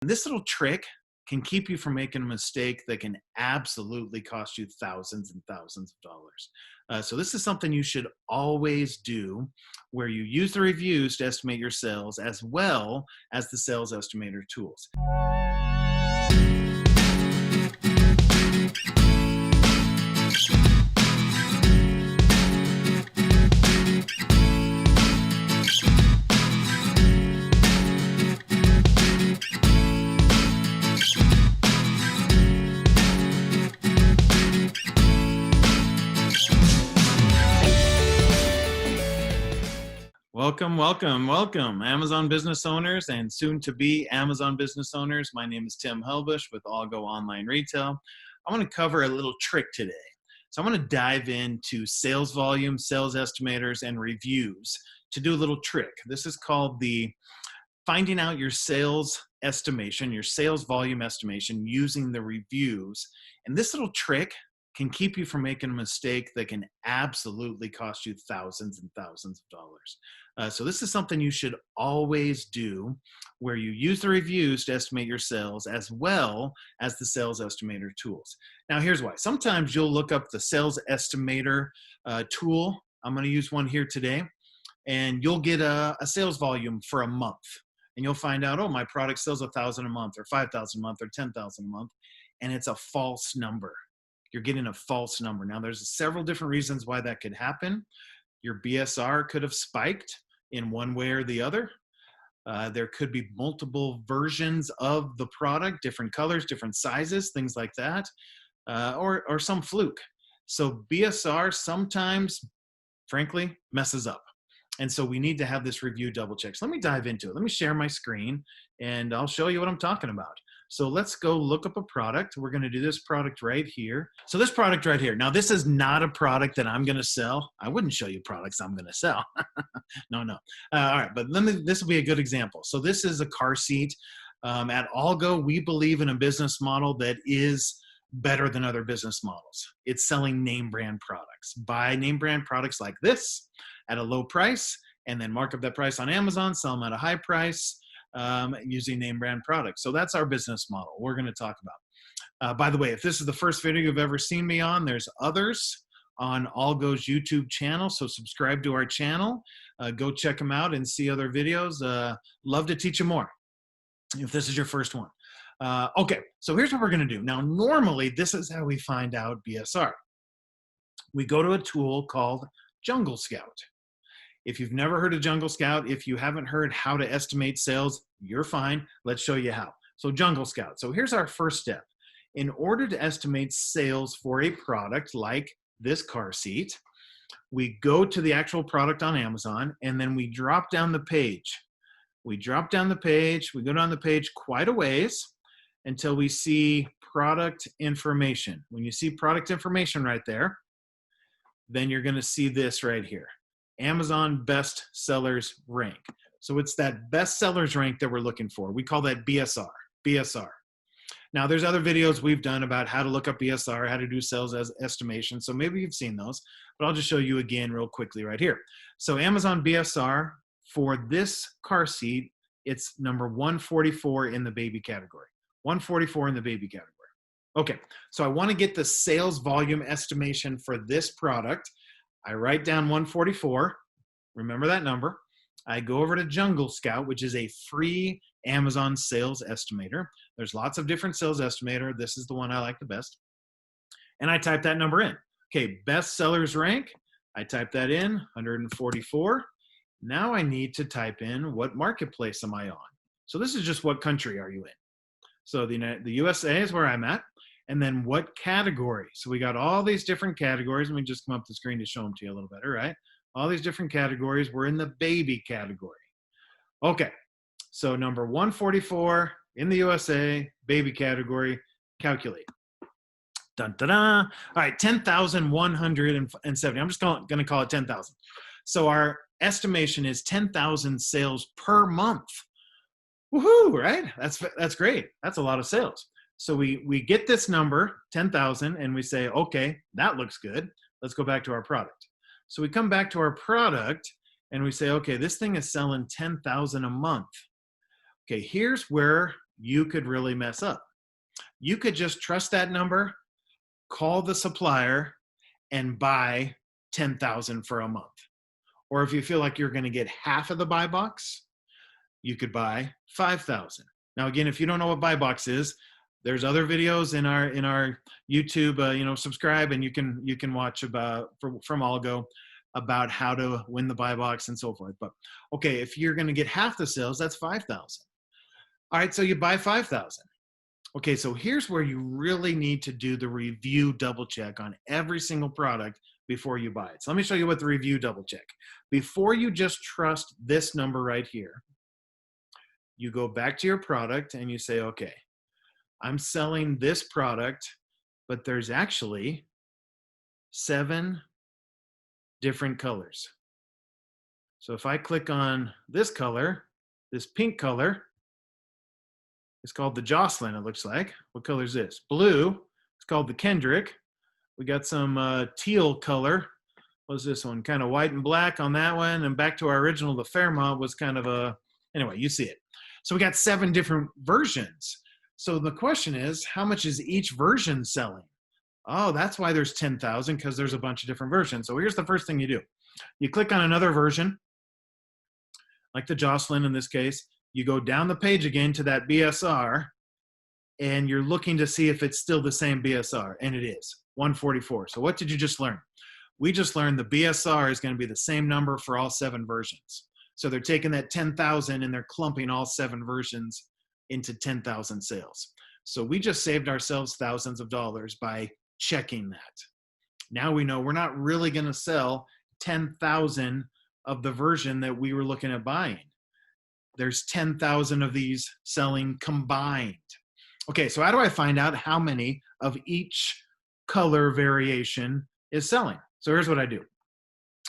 This little trick can keep you from making a mistake that can absolutely cost you thousands and thousands of dollars. So this is something you should always do, where you use the reviews to estimate your sales as well as the sales estimator tools. Welcome, welcome, welcome, Amazon business owners and soon to be Amazon business owners. My name is Tim Helbush with ALGO Online Retail. I want to cover a little trick today. So I want to dive into sales volume, sales estimators, and reviews to do a little trick. This is called the finding out your sales estimation, your sales volume estimation using the reviews. And this little trick can keep you from making a mistake that can absolutely cost you thousands and thousands of dollars. So this is something you should always do, where you use the reviews to estimate your sales as well as the sales estimator tools. Now here's why. Sometimes you'll look up the sales estimator tool. I'm going to use one here today, and you'll get a sales volume for a month. And you'll find out, oh, my product sells 1,000 a month or 5,000 a month or 10,000 a month. And it's a false number. You're getting a false number. Now, there's several different reasons why that could happen. Your BSR could have spiked in one way or the other. There could be multiple versions of the product, different colors, different sizes, things like that, or some fluke. So BSR sometimes, frankly, messes up. And so we need to have this review double check. So let me dive into it. Let me share my screen and I'll show you what I'm talking about. So let's go look up a product. We're going to do this product right here. So this product right here. Now, this is not a product that I'm going to sell. I wouldn't show you products I'm going to sell. No. All right, but this will be a good example. So this is a car seat. At ALGO, we believe in a business model that is better than other business models. It's selling name brand products. Buy name brand products like this at a low price, and then mark up that price on Amazon, sell them at a high price, using name brand products. So that's our business model we're going to talk about. By the way, if this is the first video you've ever seen me on, there's others on ALGO's YouTube channel. So subscribe to our channel, go check them out and see other videos. Love to teach you more if this is your first one. Okay, so here's what we're going to do. Now, normally, this is how we find out BSR. We go to a tool called Jungle Scout. If you've never heard of Jungle Scout, if you haven't heard how to estimate sales, you're fine. Let's show you how. So Jungle Scout. So here's our first step. In order to estimate sales for a product like this car seat, we go to the actual product on Amazon, and then we drop down the page. We drop down the page. We go down the page quite a ways until we see product information. When you see product information right there, then you're going to see this right here. Amazon best sellers rank. So it's that best sellers rank that we're looking for. We call that BSR. Now there's other videos we've done about how to look up BSR, how to do sales as estimation. So maybe you've seen those, but I'll just show you again real quickly right here. So Amazon BSR for this car seat, it's number 144 in the baby category. 144 in the baby category. Okay, so I want to get the sales volume estimation for this product. I write down 144, remember that number. I go over to Jungle Scout, which is a free Amazon sales estimator. There's lots of different sales estimator. This is the one I like the best. And I type that number in. Okay, best sellers rank. I type that in, 144. Now I need to type in what marketplace am I on. So this is just what country are you in. So the USA is where I'm at. And then what category? So we got all these different categories. Let me just come up the screen to show them to you a little better, right? All these different categories. We're in the baby category. Okay, so number 144 in the USA, baby category, calculate. Dun, da, da. All right, 10,170. I'm just going to call it 10,000. So our estimation is 10,000 sales per month. Woohoo, right? That's great. That's a lot of sales. So we get this number, 10,000, and we say, okay, that looks good. Let's go back to our product. So we come back to our product and we say, okay, this thing is selling 10,000 a month. Okay, here's where you could really mess up. You could just trust that number, call the supplier, and buy 10,000 for a month. Or if you feel like you're going to get half of the buy box, you could buy 5,000. Now, again, if you don't know what buy box is, there's other videos in our YouTube. Subscribe and you can watch from ALGO about how to win the buy box and so forth. But okay, if you're going to get half the sales, that's 5,000. All right, so you buy 5,000. Okay, so here's where you really need to do the review double check on every single product before you buy it. So let me show you what the review double check. Before you just trust this number right here, you go back to your product and you say, okay, I'm selling this product, but there's actually 7 different colors. So if I click on this color, this pink color, it's called the Jocelyn, it looks like. What color is this? Blue. It's called the Kendrick. We got some teal color. What's this one? Kind of white and black on that one. And back to our original, the Fairmont was kind of anyway, you see it. So we got 7 different versions. So the question is, how much is each version selling? Oh, that's why there's 10,000, because there's a bunch of different versions. So here's the first thing you do. You click on another version, like the Jocelyn in this case. You go down the page again to that BSR, and you're looking to see if it's still the same BSR, and it is, 144. So what did you just learn? We just learned the BSR is going to be the same number for all 7 versions. So they're taking that 10,000 and they're clumping all 7 versions into 10,000 sales. So we just saved ourselves thousands of dollars by checking that. Now we know we're not really going to sell 10,000 of the version that we were looking at buying. There's 10,000 of these selling combined. Okay, so how do I find out how many of each color variation is selling? So here's what I do.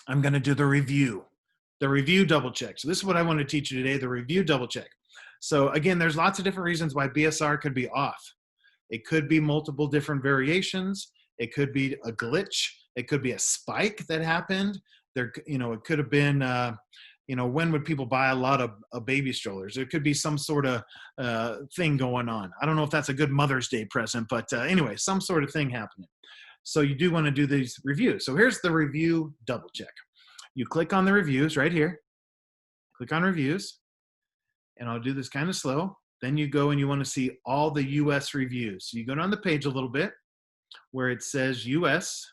I'm going to do the review double check. So this is what I want to teach you today, the review double check. So again, there's lots of different reasons why BSR could be off. It could be multiple different variations. It could be a glitch. It could be a spike that happened. It could have been, when would people buy a lot of baby strollers? There could be some sort of thing going on. I don't know if that's a good Mother's Day present, but anyway, some sort of thing happening. So you do want to do these reviews. So here's the review double check. You click on the reviews right here. Click on reviews. And I'll do this kind of slow. Then you go and you want to see all the US reviews. So you go down the page a little bit where it says US.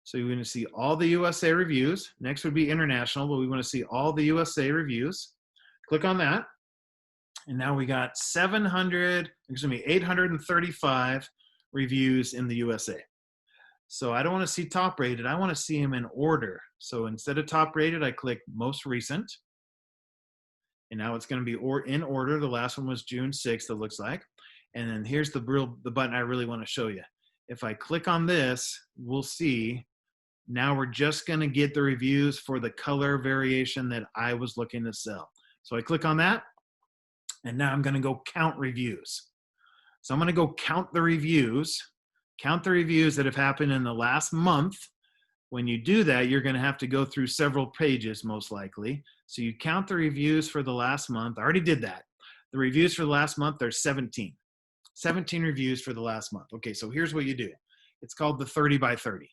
So you're going to see all the USA reviews. Next would be international, but we want to see all the USA reviews. Click on that. And now we got 835 reviews in the USA. So I don't want to see top rated. I want to see them in order. So instead of top rated, I click most recent. And now it's going to be in order. The last one was June 6th, it looks like. And then here's the button I really want to show you. If I click on this, we'll see now we're just going to get the reviews for the color variation that I was looking to sell. So I click on that, and now I'm going to go count reviews. So I'm going to go count the reviews that have happened in the last month. When you do that, you're going to have to go through several pages, most likely. So you count the reviews for the last month. I already did that. The reviews for the last month, there's 17. 17 reviews for the last month. Okay, so here's what you do. It's called the 30 by 30.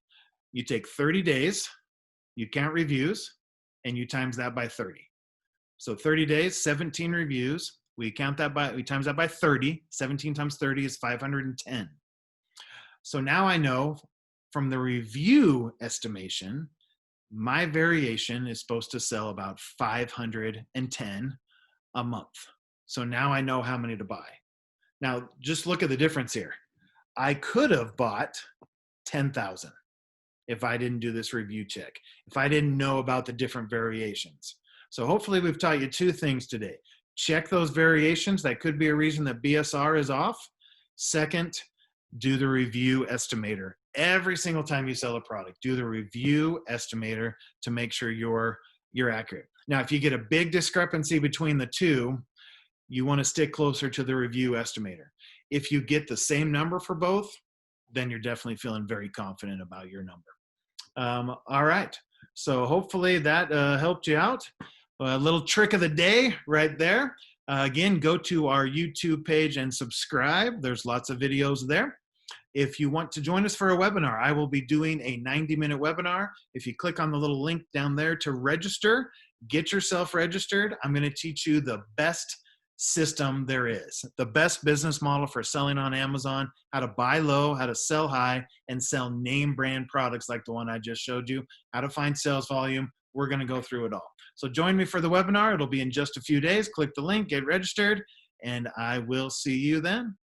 You take 30 days, you count reviews, and you times that by 30. So 30 days, 17 reviews. We times that by 30. 17 times 30 is 510. So now I know from the review estimation, my variation is supposed to sell about 510 a month. So now I know how many to buy. Now, just look at the difference here. I could have bought 10,000 if I didn't do this review check, if I didn't know about the different variations. So hopefully we've taught you 2 things today. Check those variations. That could be a reason that BSR is off. Second, do the review estimator. Every single time you sell a product, do the review estimator to make sure you're accurate. Now, if you get a big discrepancy between the 2, you want to stick closer to the review estimator. If you get the same number for both, then you're definitely feeling very confident about your number. All right, so hopefully that helped you out. A little trick of the day right there. Again, go to our YouTube page and subscribe. There's lots of videos there. If you want to join us for a webinar, I will be doing a 90-minute webinar. If you click on the little link down there to register, get yourself registered. I'm going to teach you the best system there is, the best business model for selling on Amazon, how to buy low, how to sell high, and sell name brand products like the one I just showed you, how to find sales volume. We're going to go through it all. So join me for the webinar. It'll be in just a few days. Click the link, get registered, and I will see you then.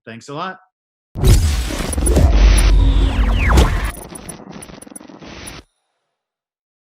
Thanks a lot.